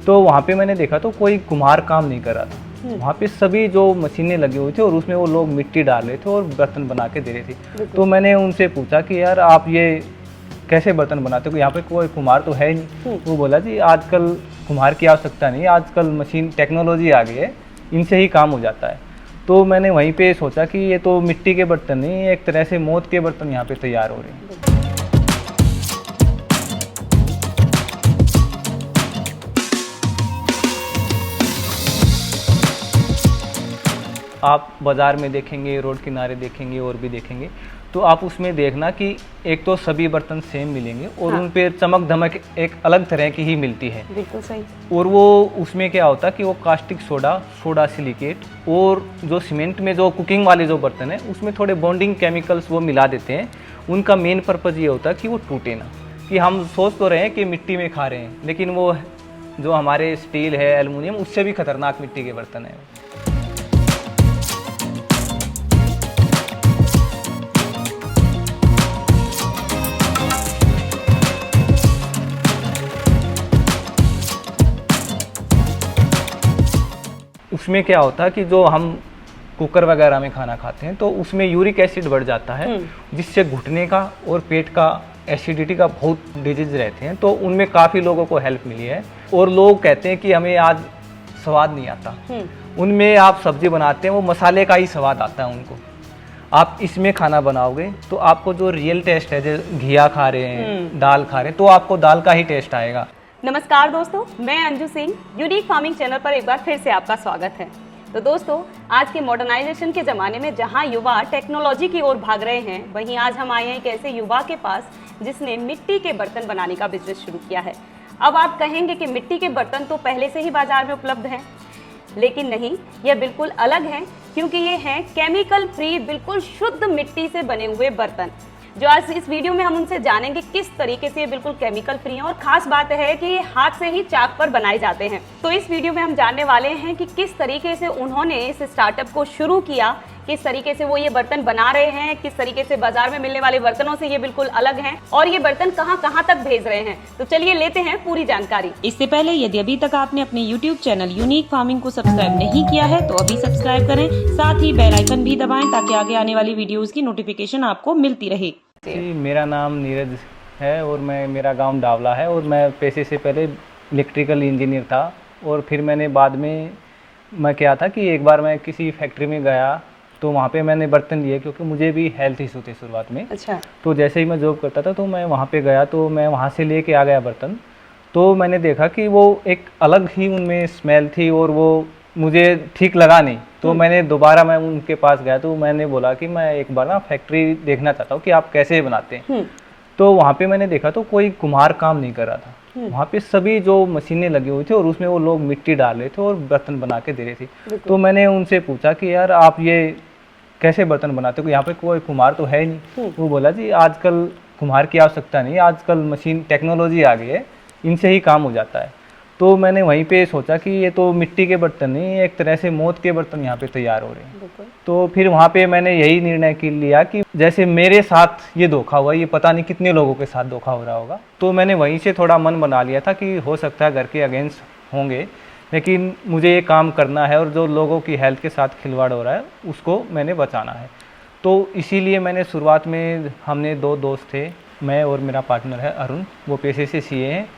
तो वहाँ पे मैंने देखा तो कोई कुम्हार काम नहीं कर रहा था। वहाँ पे सभी जो मशीनें लगी हुई थी और उसमें वो लोग मिट्टी डाल रहे थे और बर्तन बना के दे रहे थे। तो मैंने उनसे पूछा कि यार आप ये कैसे बर्तन बनाते हो, यहाँ पे कोई कुम्हार तो है नहीं। वो बोला जी आजकल कुम्हार की आवश्यकता नहीं है, आजकल मशीन टेक्नोलॉजी आ गई है, इनसे ही काम हो जाता है। तो मैंने वहीं पे सोचा कि ये तो मिट्टी के बर्तन नहीं, एक तरह से मौत के बर्तन यहाँ पे तैयार हो रहे हैं। आप बाज़ार में देखेंगे, रोड किनारे देखेंगे और भी देखेंगे, तो आप उसमें देखना कि एक तो सभी बर्तन सेम मिलेंगे और उन पे चमक धमक एक अलग तरह की ही मिलती है। बिल्कुल सही। और वो उसमें क्या होता है कि वो कास्टिक सोडा, सोडा सिलिकेट और जो सीमेंट में जो कुकिंग वाले जो बर्तन है उसमें थोड़े बॉन्डिंग केमिकल्स वो मिला देते हैं। उनका मेन पर्पज़ ये होता है कि वो टूटे ना। कि हम सोच तो रहे हैं कि मिट्टी में खा रहे हैं, लेकिन वो जो हमारे स्टील है, एल्युमिनियम, उससे भी खतरनाक मिट्टी के बर्तन है। उसमें क्या होता है कि जो हम कुकर वगैरह में खाना खाते हैं तो उसमें यूरिक एसिड बढ़ जाता है, जिससे घुटने का और पेट का एसिडिटी का बहुत डिजीज रहते हैं। तो उनमें काफ़ी लोगों को हेल्प मिली है। और लोग कहते हैं कि हमें आज स्वाद नहीं आता, उनमें आप सब्जी बनाते हैं वो मसाले का ही स्वाद आता है उनको। आप इसमें खाना बनाओगे तो आपको जो रियल टेस्ट है, जैसे घिया खा रहे हैं, दाल खा रहे हैं, तो आपको दाल का ही टेस्ट आएगा। नमस्कार दोस्तों, मैं Anju Singh, unique farming channel पर एक बार फिर से आपका स्वागत है। तो दोस्तों, आज के मॉडर्नाइजेशन के ज़माने में जहां युवा टेक्नोलॉजी की ओर भाग रहे हैं, वहीं आज हम आए हैं एक ऐसे युवा के पास जिसने मिट्टी के बर्तन बनाने का बिजनेस शुरू किया है। अब आप कहेंगे कि मिट्टी के बर्तन तो पहले से ही बाजार में उपलब्ध हैं, लेकिन नहीं, यह बिल्कुल अलग है, क्योंकि ये हैं केमिकल फ्री, बिल्कुल शुद्ध मिट्टी से बने हुए बर्तन, जो आज इस वीडियो में हम उनसे जानेंगे किस तरीके से ये बिल्कुल केमिकल फ्री हैं। और खास बात है कि ये हाथ से ही चाक पर बनाए जाते हैं। तो इस वीडियो में हम जानने वाले हैं कि किस तरीके से उन्होंने इस स्टार्टअप को शुरू किया, किस तरीके से वो ये बर्तन बना रहे हैं, किस तरीके से बाजार में मिलने वाले बर्तनों से ये बिल्कुल अलग हैं, और ये बर्तन कहां कहां तक भेज रहे हैं। तो चलिए लेते हैं पूरी जानकारी। इससे पहले यदि अभी तक आपने अपने YouTube चैनल यूनिक फार्मिंग को सब्सक्राइब नहीं किया है तो अभी सब्सक्राइब करें, साथ ही बेल आइकन भी दबाएं ताकि आगे आने वाली वीडियोस की नोटिफिकेशन आपको मिलती रहे। जी, मेरा नाम नीरज है और मेरा गांव डावला है और मैं पेशे से पहले इलेक्ट्रिकल इंजीनियर था। और फिर मैंने बाद में मैं क्या था कि एक बार मैं किसी फैक्ट्री में गया तो वहाँ पे मैंने बर्तन लिए, क्योंकि मुझे भी हेल्थ इशू थे शुरुआत में। अच्छा। तो जैसे ही मैं जॉब करता था तो मैं वहाँ पे गया तो मैं वहाँ से लेके आ गया बर्तन। तो मैंने देखा कि वो एक अलग ही उनमें स्मेल थी और वो मुझे ठीक लगा नहीं। तो मैंने दोबारा मैं उनके पास गया तो मैंने बोला कि मैं एक बार ना फैक्ट्री देखना चाहता हूँ कि आप कैसे बनाते हैं। तो वहाँ पे मैंने देखा तो कोई कुम्हार काम नहीं कर रहा था। वहाँ पे सभी जो मशीनें लगी हुई थी और उसमें वो लोग मिट्टी डाल रहे थे और बर्तन बना के दे रहे थे। तो मैंने उनसे पूछा कि यार आप ये कैसे बर्तन बनाते हो, यहाँ पे कोई कुम्हार तो है नहीं। वो बोला जी आजकल कुम्हार की आवश्यकता नहीं है, आजकल मशीन टेक्नोलॉजी आ गई है, इनसे ही काम हो जाता है। तो मैंने वहीं पे सोचा कि ये तो मिट्टी के बर्तन नहीं, एक तरह से मौत के बर्तन यहाँ पे तैयार हो रहे हैं। तो फिर वहाँ पे मैंने यही निर्णय लिया कि जैसे मेरे साथ ये धोखा हुआ, ये पता नहीं कितने लोगों के साथ धोखा हो रहा होगा। तो मैंने वहीं से थोड़ा मन बना लिया था कि हो सकता है घर के अगेंस्ट होंगे, लेकिन मुझे ये काम करना है और जो लोगों की हेल्थ के साथ खिलवाड़ हो रहा है उसको मैंने बचाना है। तो इसीलिए मैंने शुरुआत में, हमने दो दोस्त थे, मैं और मेरा पार्टनर है अरुण, वो पेशे से सीए हैं।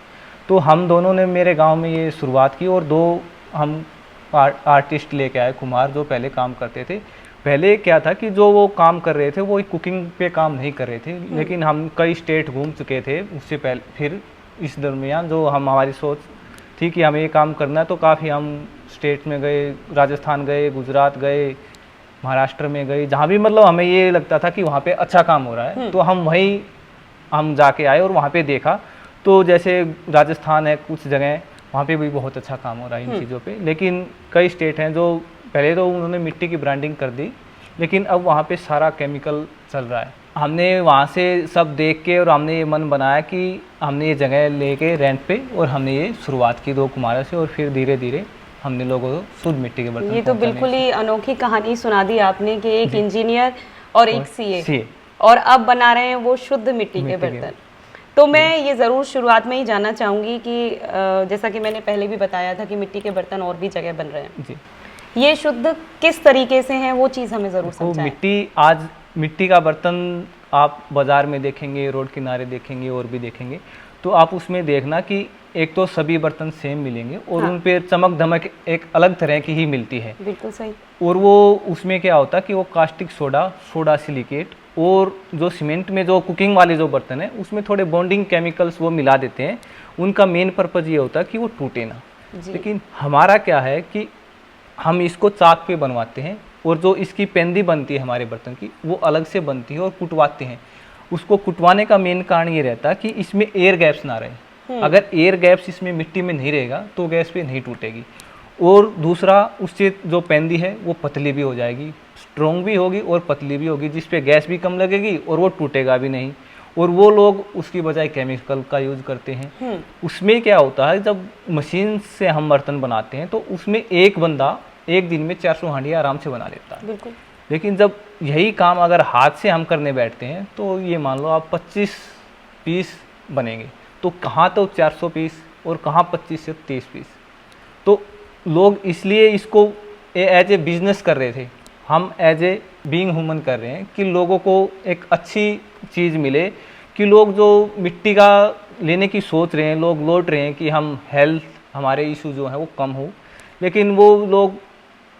तो हम दोनों ने मेरे गांव में ये शुरुआत की और दो हम आर्टिस्ट लेके आए, कुम्हार, जो पहले काम करते थे। पहले क्या था कि जो वो काम कर रहे थे वो कुकिंग पे काम नहीं कर रहे थे, लेकिन हम कई स्टेट घूम चुके थे उससे पहले। फिर इस दरमियान जो हमारी सोच थी कि हमें ये काम करना है, तो काफ़ी हम स्टेट में गए, राजस्थान गए, गुजरात गए, महाराष्ट्र में गए, जहाँ भी मतलब हमें ये लगता था कि वहाँ पे अच्छा काम हो रहा है, तो हम वहीं हम जाके आए और वहाँ पे देखा। तो जैसे राजस्थान है, कुछ जगह वहाँ पे भी बहुत अच्छा काम हो रहा है इन चीज़ों पे। लेकिन कई स्टेट हैं जो पहले तो उन्होंने मिट्टी की ब्रांडिंग कर दी, लेकिन अब वहाँ पे सारा केमिकल चल रहा है। हमने वहाँ से सब देख के और हमने ये मन बनाया कि हमने ये जगह लेके रेंट पे, और हमने ये शुरुआत की 2 कुम्हारों से, और फिर धीरे धीरे हमने लोगों को शुद्ध मिट्टी के बर्तन। ये तो बिल्कुल ही अनोखी कहानी सुना दी आपने कि एक इंजीनियर और एक सीए, और अब बना रहे हैं वो शुद्ध मिट्टी के बर्तन। तो मैं ये ज़रूर शुरुआत में ही जानना चाहूँगी कि जैसा कि मैंने पहले भी बताया था कि मिट्टी के बर्तन और भी जगह बन रहे हैं, जी। ये शुद्ध किस तरीके से हैं वो चीज़ हमें ज़रूर तो समझाएं। आज मिट्टी का बर्तन आप बाज़ार में देखेंगे, रोड किनारे देखेंगे और भी देखेंगे, तो आप उसमें देखना कि एक तो सभी बर्तन सेम मिलेंगे और हाँ। उन पे चमक धमक एक अलग तरह की ही मिलती है। बिल्कुल सही। और वो उसमें क्या होता है कि वो कास्टिक सोडा, सोडा सिलिकेट और जो सीमेंट में जो कुकिंग वाले जो बर्तन है उसमें थोड़े बॉन्डिंग केमिकल्स वो मिला देते हैं। उनका मेन पर्पज़ ये होता है कि वो टूटे ना। जी। लेकिन हमारा क्या है कि हम इसको चाक पे बनवाते हैं और जो इसकी पेंदी बनती है हमारे बर्तन की वो अलग से बनती है और कुटवाते हैं। उसको कुटवाने का मेन कारण ये रहता है कि इसमें एयर गैप्स ना रहे। अगर एयर गैप्स इसमें मिट्टी में नहीं रहेगा तो गैस पे नहीं टूटेगी। और दूसरा, उससे जो पेंदी है वो पतली भी हो जाएगी, स्ट्रॉन्ग भी होगी और पतली भी होगी, जिस पे गैस भी कम लगेगी और वो टूटेगा भी नहीं। और वो लोग उसकी बजाय केमिकल का यूज करते हैं। उसमें क्या होता है, जब मशीन से हम बर्तन बनाते हैं तो उसमें एक बंदा एक दिन में 400 हांडियाँ आराम से बना लेता है। बिल्कुल। लेकिन जब यही काम अगर हाथ से हम करने बैठते हैं तो ये मान लो आप 25 पीस बनेंगे, तो कहाँ तो 400 पीस और कहाँ 25 से 30 पीस। तो लोग इसलिए इसको एज ए बिजनेस कर रहे थे, हम एज ए बीइंग ह्यूमन कर रहे हैं कि लोगों को एक अच्छी चीज़ मिले, कि लोग जो मिट्टी का लेने की सोच रहे हैं, लोग लौट रहे हैं कि हम हेल्थ हमारे इशू जो हैं वो कम हो, लेकिन वो लोग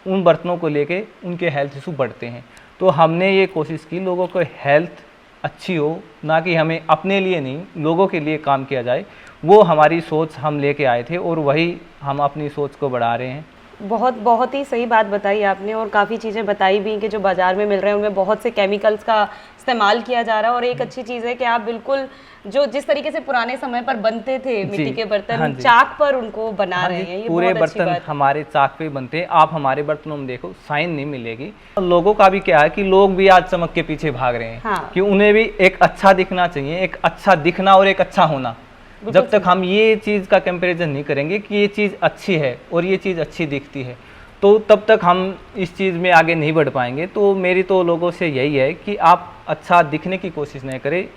उन बर्तनों को लेके उनके हेल्थ इशू बढ़ते हैं। तो हमने ये कोशिश की लोगों को हेल्थ अच्छी हो, ना कि हमें अपने लिए नहीं लोगों के लिए काम किया जाए। वो हमारी सोच हम लेके आए थे और वही हम अपनी सोच को बढ़ा रहे हैं। बहुत ही सही बात बताई आपने और काफ़ी चीज़ें बताई भी कि जो बाज़ार में मिल रहे हैं उनमें बहुत से केमिकल्स का इस्तेमाल किया जा रहा है। और एक अच्छी चीज़ है कि आप बिल्कुल जो जिस तरीके से पुराने समय पर बनते थे मिट्टी के बर्तन, हाँ जी। चाक पर उनको बना रहे हैं, ये पूरे बहुत अच्छी बर्तन बात। हमारे चाक पे बनते हैं। आप हमारे बर्तनों में देखो साइन नहीं मिलेगी। लोगों का भी क्या है कि लोग भी आज चमक के पीछे भाग रहे हैं। हाँ। कि उन्हें भी एक अच्छा दिखना चाहिए, एक अच्छा दिखना और एक अच्छा होना। जब तक हम ये चीज़ का कंपैरिजन नहीं करेंगे कि ये चीज़ अच्छी है और ये चीज़ अच्छी दिखती है, तो तब तक हम इस चीज़ में आगे नहीं बढ़ पाएंगे। तो मेरी तो लोगों से यही है कि आप अच्छा दिखने की कोशिश नहीं करें,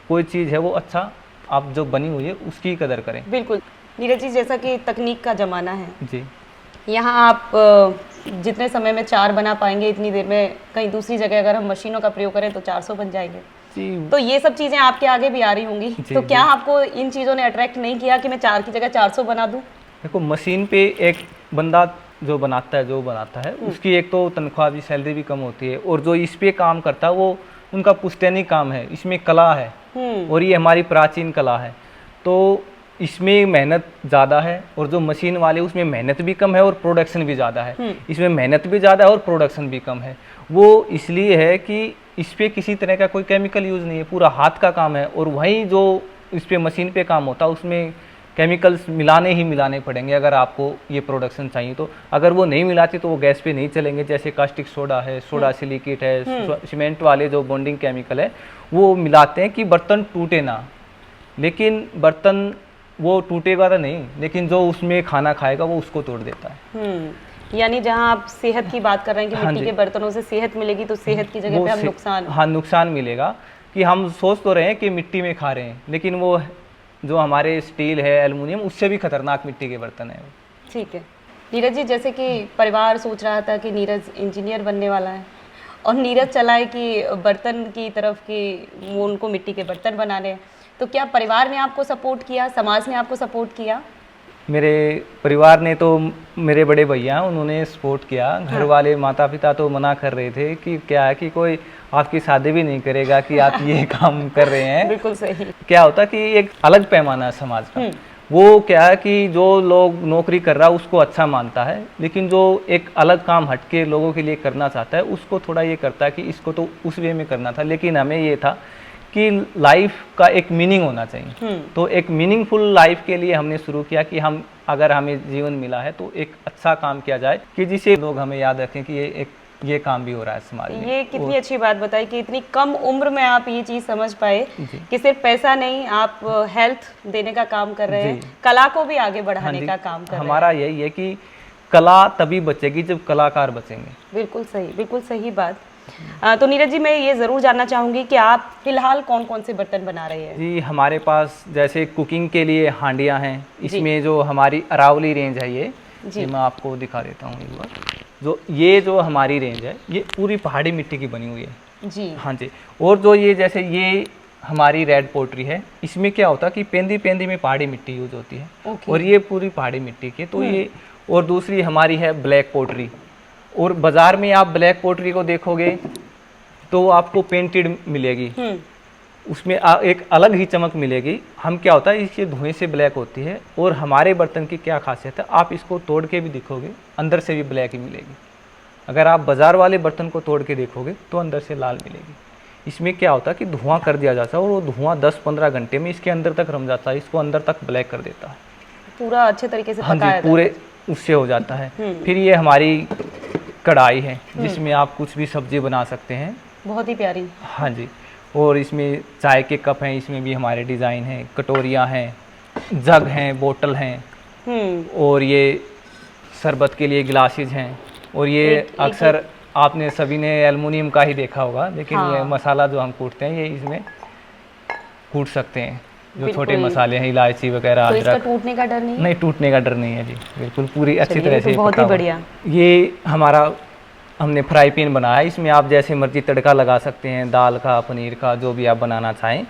कोई चीज़ है वो अच्छा आप जो बनी हुई है उसकी कदर करें। बिल्कुल नीरज जी, जैसा कि तकनीक का ज़माना है, जी। यहाँ आप जितने समय में 4 बना पाएंगे इतनी देर में कहीं दूसरी जगह अगर हम मशीनों का प्रयोग करें तो 400 बन जाएंगे। जी। तो ये सब चीज़ें आपके आगे भी आ रही होंगी। तो क्या आपको इन चीज़ों ने अट्रैक्ट नहीं किया कि मैं 4 की जगह 400 बना दूं? देखो, मशीन पे एक बंदा जो बनाता है उसकी एक तो तनख्वाह भी, सैलरी भी कम होती है, और जो इस पे काम करता है वो उनका पुश्तैनी काम है, इसमें कला है और ये हमारी प्राचीन कला है। तो इसमें मेहनत ज़्यादा है और जो मशीन वाले उसमें मेहनत भी कम है और प्रोडक्शन भी ज़्यादा है। इसमें मेहनत भी ज़्यादा है और प्रोडक्शन भी कम है। वो इसलिए है कि इस पे किसी तरह का कोई केमिकल यूज़ नहीं है, पूरा हाथ का काम है। और वहीं जो इस पे मशीन पे काम होता है उसमें केमिकल्स मिलाने ही मिलाने पड़ेंगे अगर आपको ये प्रोडक्शन चाहिए तो। अगर वो नहीं मिलाते तो वो गैस पे नहीं चलेंगे। जैसे कास्टिक सोडा है, सोडा सिलिकेट है, सीमेंट वाले जो बॉन्डिंग केमिकल है वो मिलाते हैं कि बर्तन टूटे ना। लेकिन बर्तन वो टूटेगा तो नहीं, लेकिन जो उसमें खाना खाएगा वो उसको तोड़ देता है। यानी जहाँ आप सेहत की बात कर रहे हैं कि हाँ मिट्टी के बर्तनों से सेहत मिलेगी, तो सेहत की जगह पे हम नुकसान। हाँ, नुकसान मिलेगा। कि हम सोच तो रहे हैं कि मिट्टी में खा रहे हैं, लेकिन वो जो हमारे स्टील है, एल्युमिनियम, उससे भी खतरनाक मिट्टी के बर्तन है। ठीक है नीरज जी, जैसे कि परिवार सोच रहा था कि नीरज इंजीनियर बनने वाला है और नीरज चला है कि बर्तन की तरफ कि वो उनको मिट्टी के बर्तन बनाने हैं, तो क्या परिवार ने आपको सपोर्ट किया, समाज ने आपको सपोर्ट किया? मेरे परिवार ने तो, मेरे बड़े भैया उन्होंने सपोर्ट किया। घर वाले, माता पिता तो मना कर रहे थे कि क्या है कि कोई आपकी शादी भी नहीं करेगा कि आप ये काम कर रहे हैं। बिल्कुल सही। क्या होता कि एक अलग पैमाना है समाज का। वो क्या है कि जो लोग नौकरी कर रहा है उसको अच्छा मानता है, लेकिन जो एक अलग काम हटके लोगों के लिए करना चाहता है उसको थोड़ा ये करता है कि इसको तो उस वे में करना था। लेकिन हमें ये था कि लाइफ का एक मीनिंग होना चाहिए। तो एक मीनिंगफुल लाइफ के लिए हमने शुरू किया कि हम, अगर हमें जीवन मिला है तो एक अच्छा काम किया जाए कि जिसे लोग हमें याद रखें कि ये काम भी हो रहा है समाज में। ये कितनी अच्छी बात बताई कि इतनी कम उम्र में आप ये चीज़ समझ पाए कि सिर्फ पैसा नहीं, आप हेल्थ देने का काम कर रहे हैं, कला को भी आगे बढ़ाने का काम कर रहे हैं। हमारा यही है कि कला तभी बचेगी जब कलाकार बचेंगे। बिल्कुल सही, बिल्कुल सही बात। तो नीरज जी, मैं ये ज़रूर जानना चाहूँगी कि आप फिलहाल कौन कौन से बर्तन बना रहे हैं? जी, हमारे पास जैसे कुकिंग के लिए हांडियाँ हैं, इसमें जो हमारी अरावली रेंज है ये मैं आपको दिखा देता हूँ एक बार। जो हमारी रेंज है ये पूरी पहाड़ी मिट्टी की बनी हुई है जी। हाँ जी। और जो ये जैसे ये हमारी रेड पोट्री है, इसमें क्या होता है कि पेंदी पेंदी में पहाड़ी मिट्टी यूज होती है और ये पूरी पहाड़ी मिट्टी की तो ये। और दूसरी हमारी है ब्लैक पोट्री, और बाज़ार में आप ब्लैक पोट्री को देखोगे तो आपको पेंटेड मिलेगी, उसमें एक अलग ही चमक मिलेगी। हम क्या होता है इसके धुएं से ब्लैक होती है, और हमारे बर्तन की क्या खासियत है, आप इसको तोड़ के भी देखोगे अंदर से भी ब्लैक ही मिलेगी। अगर आप बाज़ार वाले बर्तन को तोड़ के देखोगे तो अंदर से लाल मिलेगी। इसमें क्या होता है कि धुआं कर दिया जाता है और वो धुआं 10-15 घंटे में इसके अंदर तक रम जाता है, इसको अंदर तक ब्लैक कर देता है, पूरा अच्छे तरीके से हाँ पकाया जी, पूरे उससे हो जाता है। फिर ये हमारी कढ़ाई है जिसमें आप कुछ भी सब्जी बना सकते हैं, बहुत ही प्यारी। हाँ जी। और इसमें चाय के कप हैं, इसमें भी हमारे डिज़ाइन हैं, कटोरियाँ हैं, जग हैं, बोतल हैं, और ये शरबत के लिए ग्लासेज हैं। और ये अक्सर आपने सभी ने एल्युमिनियम का ही देखा होगा, लेकिन ये मसाला जो हम कूटते हैं ये इसमें कूट सकते हैं, जो छोटे मसाले हैं, इलायची वगैरह, तो इसका अदरक। टूटने का डर नहीं? नहीं, टूटने का डर नहीं है जी, बिल्कुल पूरी अच्छी तरह से बहुत ही बढ़िया। ये हमारा हमने फ्राई पैन बनाया है, इसमें आप जैसे मर्जी तड़का लगा सकते हैं, दाल का, पनीर का, जो भी आप बनाना चाहें।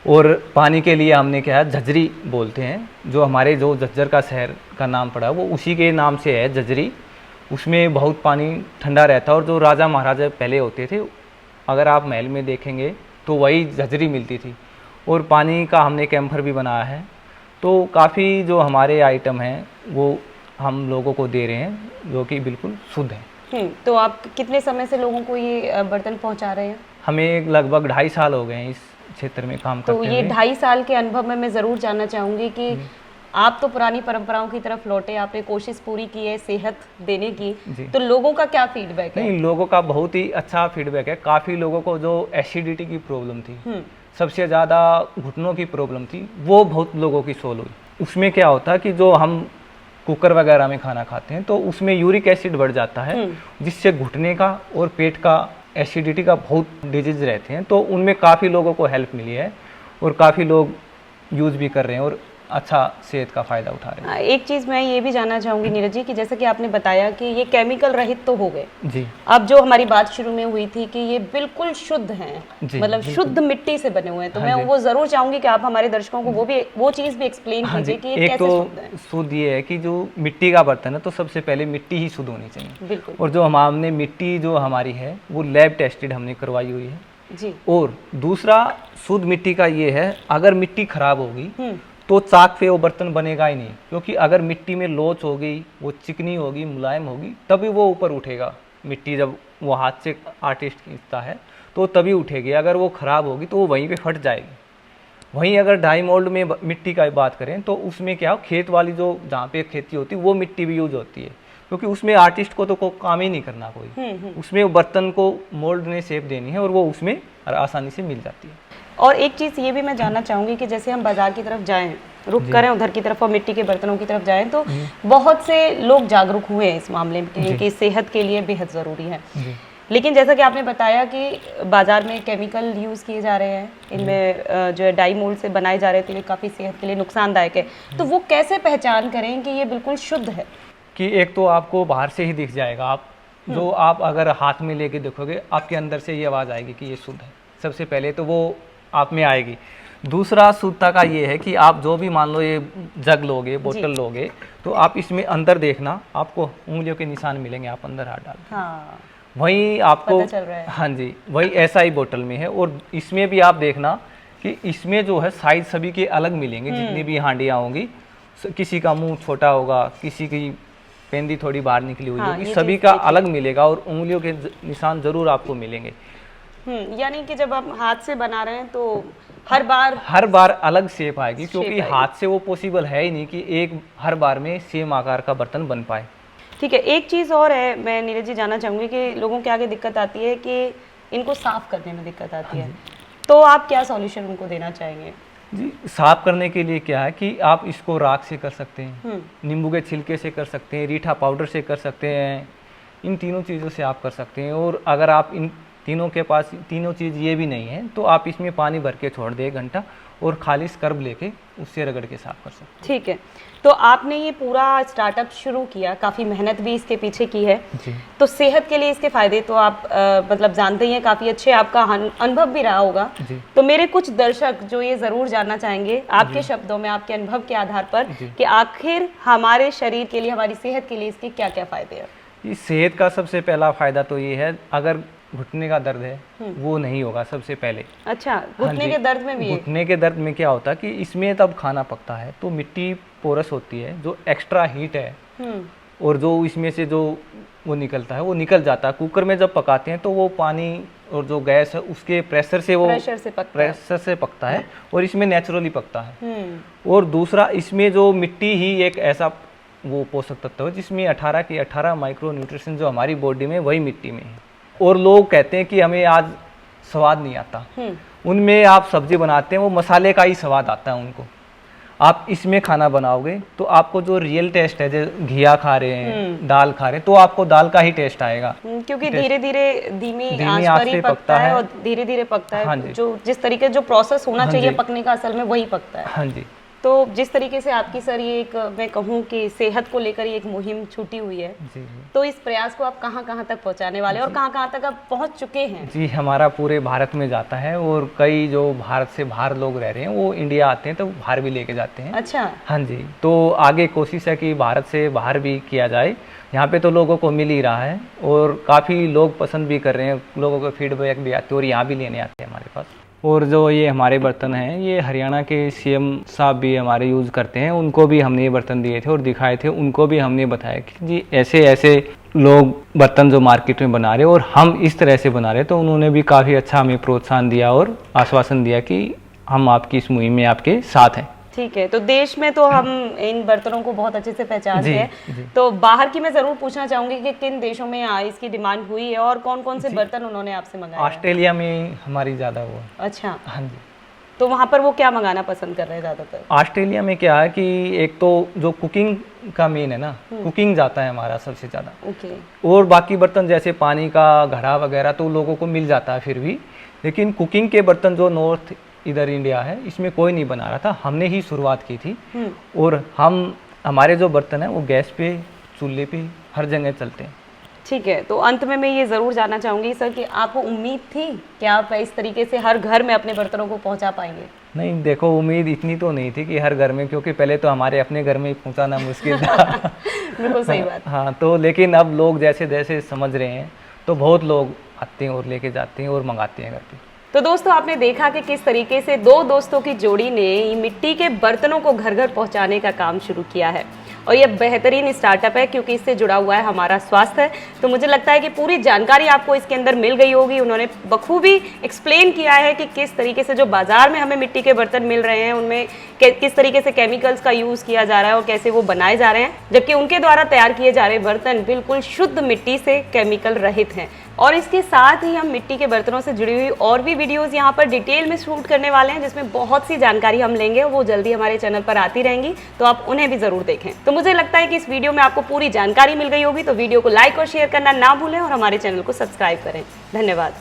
और पानी के लिए हमने क्या है, झज्जरी बोलते हैं, जो हमारे जो झज्जर का शहर का नाम पड़ा वो उसी के नाम से है, झज्जरी। उसमें बहुत पानी ठंडा रहता है, और जो राजा महाराजा पहले होते थे, अगर आप महल में देखेंगे तो वही झज्जरी मिलती थी। और पानी का हमने कैंपर भी बनाया है। तो काफ़ी जो हमारे आइटम हैं वो हम लोगों को दे रहे हैं, जो कि बिल्कुल शुद्ध है। तो आप कितने समय से लोगों को ये बर्तन पहुंचा रहे हैं? हमें लगभग 2.5 साल हो गए हैं इस क्षेत्र में काम करते हुए। तो ये 2.5 साल के अनुभव में मैं ज़रूर जानना चाहूँगी कि आप तो पुरानी परंपराओं की तरफ लौटे, आपने कोशिश पूरी की है सेहत देने की, तो लोगों का क्या फीडबैक है? नहीं, लोगों का बहुत ही अच्छा फीडबैक है। काफ़ी लोगों को जो एसिडिटी की प्रॉब्लम थी, सबसे ज़्यादा घुटनों की प्रॉब्लम थी, वो बहुत लोगों की सोल्व हुई। उसमें क्या होता है कि जो हम कुकर वगैरह में खाना खाते हैं तो उसमें यूरिक एसिड बढ़ जाता है, जिससे घुटने का और पेट का एसिडिटी का बहुत डिजीज रहते हैं। तो उनमें काफ़ी लोगों को हेल्प मिली है और काफ़ी लोग यूज़ भी कर रहे हैं और अच्छा सेहत का फ़ायदा उठा रहे हैं। एक चीज़ मैं ये भी जानना चाहूँगी नीरज जी कि जैसे कि आपने बताया कि ये केमिकल रहित तो हो गए जी, अब जो हमारी बात शुरू में हुई थी कि ये बिल्कुल शुद्ध हैं, मतलब शुद्ध मिट्टी से बने हुए हैं, तो मैं वो ज़रूर चाहूँगी कि आप हमारे दर्शकों को वो चीज़ भी एक्सप्लेन कीजिए कि ये कैसे शुद्ध है। शुद्ध ये है कि जो मिट्टी का बर्तन है तो सबसे पहले मिट्टी ही शुद्ध होनी चाहिए। बिल्कुल। और जो हमने मिट्टी जो हमारी है वो लैब टेस्टेड हमने करवाई हुई है जी। और दूसरा शुद्ध मिट्टी का ये है, अगर मिट्टी खराब होगी तो चाक पे वो बर्तन बनेगा ही नहीं, क्योंकि अगर मिट्टी में लोच होगी, वो चिकनी होगी, मुलायम होगी, तभी वो ऊपर उठेगा। मिट्टी जब वो हाथ से आर्टिस्ट खींचता है तो तभी उठेगी, अगर वो ख़राब होगी तो वो वहीं पे फट जाएगी। वहीं अगर डाई मोल्ड में मिट्टी का बात करें तो उसमें क्या, खेत वाली जो जहाँ पे खेती होती है वो मिट्टी भी यूज होती है, क्योंकि उसमें आर्टिस्ट को तो काम ही नहीं करना कोई, उसमें बर्तन को मोल्ड ने शेप देनी है और वो उसमें आसानी से मिल जाती है। और एक चीज़ ये भी मैं जानना चाहूँगी कि जैसे हम बाजार की तरफ जाएं, रुख करें उधर की तरफ और मिट्टी के बर्तनों की तरफ जाएं, तो बहुत से लोग जागरूक हुए हैं इस मामले में कि सेहत के लिए बेहद ज़रूरी है। लेकिन जैसा कि आपने बताया कि बाजार में केमिकल यूज़ किए जा रहे हैं, इनमें जो है डाई मोल्ड से बनाए जा रहे हैं, तो ये काफ़ी सेहत के लिए नुकसानदायक है। तो वो कैसे पहचान करें कि ये बिल्कुल शुद्ध है? कि एक तो आपको बाहर से ही दिख जाएगा, आप अगर हाथ में लेके देखोगे आपके अंदर से ये आवाज़ आएगी कि ये शुद्ध है। सबसे पहले तो वो आप में आएगी। दूसरा शुद्धता का ये है कि आप जो भी मान लो ये जग लोगे, बोतल लोगे, तो आप इसमें अंदर देखना, आपको उंगलियों के निशान मिलेंगे, आप अंदर हाथ डाल, हाँ, वहीं आपको पता चल रहा है। हाँ जी, वही ऐसा ही बोतल में है। और इसमें भी आप देखना कि इसमें जो है साइज सभी के अलग मिलेंगे, जितनी भी हांडियाँ होंगी, किसी का मुंह छोटा होगा, किसी की पेंदी थोड़ी बाहर निकली हुई होगी, सभी का अलग मिलेगा और उंगलियों के निशान जरूर आपको मिलेंगे। यानी कि जब आप हाथ से बना रहे हैं तो हर बार अलग शेप आएगी, क्योंकि हाथ से वो पॉसिबल है ही नहीं कि एक हर बार में सेम आकार का बर्तन बन पाए। ठीक है। एक चीज़ और है, मैं नीरज जी जानना चाहूँगी कि लोगों के आगे दिक्कत आती है कि इनको साफ करने में दिक्कत आती है, तो आप क्या सॉल्यूशन उनको देना चाहेंगे? जी, साफ करने के लिए क्या है कि आप इसको राख से कर सकते हैं, नींबू के छिलके से कर सकते हैं, रीठा पाउडर से कर सकते हैं, इन तीनों चीज़ों से आप कर सकते हैं। और अगर आप तीनों के पास तीनों चीज़ ये भी नहीं है, तो आप इसमें पानी भर के छोड़ दें 1 घंटा और खाली स्क्रब लेके उससे रगड़ के साफ कर सकते हैं। ठीक है, तो आपने ये पूरा स्टार्टअप शुरू किया, काफ़ी मेहनत भी इसके पीछे की है, जी तो सेहत के लिए इसके फायदे तो आप मतलब जानते ही हैं, काफ़ी अच्छे आपका अनुभव भी रहा होगा। जी तो मेरे कुछ दर्शक जो ये ज़रूर जानना चाहेंगे आपके शब्दों में, आपके अनुभव के आधार पर, जी। कि आखिर हमारे शरीर के लिए, हमारी सेहत के लिए इसके क्या क्या फायदे हैं। इस सेहत का सबसे पहला फ़ायदा तो ये है, अगर घुटने का दर्द है वो नहीं होगा सबसे पहले। अच्छा, हाँ घुटने जी, के दर्द में भी है? घुटने के दर्द में क्या होता है कि इसमें तब खाना पकता है तो मिट्टी पोरस होती है, जो एक्स्ट्रा हीट है और जो इसमें से जो वो निकलता है वो निकल जाता है। कुकर में जब पकाते हैं तो वो पानी और जो गैस है उसके प्रेशर से वो प्रेशर से पकता है। प्रेशर से पकता है और इसमें नेचुरली पकता है। हम्म, और दूसरा, इसमें जो मिट्टी ही एक ऐसा वो पोषक तत्व है जिसमें 18 की 18 माइक्रो न्यूट्रिशन जो हमारी बॉडी में वही मिट्टी में है। और लोग कहते हैं कि हमें आज स्वाद नहीं आता, उनमें आप सब्जी बनाते हैं वो मसाले का ही स्वाद आता है उनको। आप इसमें खाना बनाओगे तो आपको जो रियल टेस्ट है, जैसे घिया खा रहे हैं, दाल खा रहे हैं, तो आपको दाल का ही टेस्ट आएगा। क्योंकि धीरे धीरे धीमी आंच आंच पर ही पे पकता है और धीरे धीरे पकता है। हाँ जी। जो जिस तरीके जो प्रोसेस होना हाँ चाहिए जी। पकने का, असल में वही पकता है। हाँ जी, तो जिस तरीके से आपकी सर ये एक, मैं कहूँ कि सेहत को लेकर ये एक मुहिम छूटी हुई है, जी जी तो इस प्रयास को आप कहाँ कहाँ तक पहुँचाने वाले हैं और कहाँ कहाँ तक आप पहुँच चुके हैं? जी, हमारा पूरे भारत में जाता है और कई जो भारत से बाहर लोग रह रहे हैं वो इंडिया आते हैं तो बाहर भी लेके जाते हैं। अच्छा, हाँ जी, तो आगे कोशिश है कि भारत से बाहर भी किया जाए। यहाँ पे तो लोगों को मिल ही रहा है और काफ़ी लोग पसंद भी कर रहे हैं, लोगों को फीडबैक भी आते हैं और यहाँ भी लेने आते हैं हमारे पास। और जो ये हमारे बर्तन हैं, ये हरियाणा के सीएम साहब भी हमारे यूज़ करते हैं, उनको भी हमने ये बर्तन दिए थे और दिखाए थे, उनको भी हमने बताया कि जी ऐसे ऐसे लोग बर्तन जो मार्केट में बना रहे हैं और हम इस तरह से बना रहे हैं, तो उन्होंने भी काफ़ी अच्छा हमें प्रोत्साहन दिया और आश्वासन दिया कि हम आपकी इस मुहिम में आपके साथ हैं। ठीक है। तो देश में तो हम इन बर्तनों को बहुत अच्छे से पहचानते जी, हैं, जी। तो बाहर की मैं ज़रूर पूछना चाहूँगी कि किन देशों में इसकी डिमांड हुई है और कौन कौन से बर्तन उन्होंने आपसे मंगाए हैं? ऑस्ट्रेलिया में हमारी ज़्यादा वो है। अच्छा, हाँ जी, तो वहाँ पर वो क्या मंगाना पसंद कर रहे हैं ज़्यादातर? ऑस्ट्रेलिया में क्या है कि एक तो जो कुकिंग का मेन है ना, कुकिंग जाता है हमारा सबसे ज़्यादा। ओके, और बाकी बर्तन जैसे पानी का घड़ा वगैरह तो लोगों को मिल जाता है फिर भी, लेकिन कुकिंग के बर्तन जो नॉर्थ इधर इंडिया है इसमें कोई नहीं बना रहा था, हमने ही शुरुआत की थी। और हमारे जो बर्तन हैं वो गैस पे, चूल्हे पे हर जगह चलते हैं। ठीक है। तो अंत में मैं ये ज़रूर जानना चाहूँगी सर कि आपको उम्मीद थी कि आप इस तरीके से हर घर में अपने बर्तनों को पहुँचा पाएंगे? नहीं, देखो उम्मीद इतनी तो नहीं थी कि हर घर में, क्योंकि पहले तो हमारे अपने घर में ही पहुँचाना मुश्किल था। बिल्कुल सही बात। हाँ, तो लेकिन अब लोग जैसे जैसे समझ रहे हैं तो बहुत लोग आते हैं और लेके जाते हैं और मंगाते हैं घर पे। तो दोस्तों, आपने देखा कि किस तरीके से दो दोस्तों की जोड़ी ने मिट्टी के बर्तनों को घर घर पहुंचाने का काम शुरू किया है और ये बेहतरीन स्टार्टअप है क्योंकि इससे जुड़ा हुआ है हमारा स्वास्थ्य। तो मुझे लगता है कि पूरी जानकारी आपको इसके अंदर मिल गई होगी। उन्होंने बखूबी एक्सप्लेन किया है कि किस तरीके से जो बाजार में हमें मिट्टी के बर्तन मिल रहे हैं उनमें किस तरीके से केमिकल्स का यूज़ किया जा रहा है और कैसे वो बनाए जा रहे हैं, जबकि उनके द्वारा तैयार किए जा रहे बर्तन बिल्कुल शुद्ध मिट्टी से केमिकल रहित हैं। और इसके साथ ही हम मिट्टी के बर्तनों से जुड़ी हुई और भी वीडियोस यहाँ पर डिटेल में शूट करने वाले हैं, जिसमें बहुत सी जानकारी हम लेंगे और वो जल्दी हमारे चैनल पर आती रहेंगी, तो आप उन्हें भी ज़रूर देखें। तो मुझे लगता है कि इस वीडियो में आपको पूरी जानकारी मिल गई होगी, तो वीडियो को लाइक और शेयर करना ना भूलें और हमारे चैनल को सब्सक्राइब करें। धन्यवाद।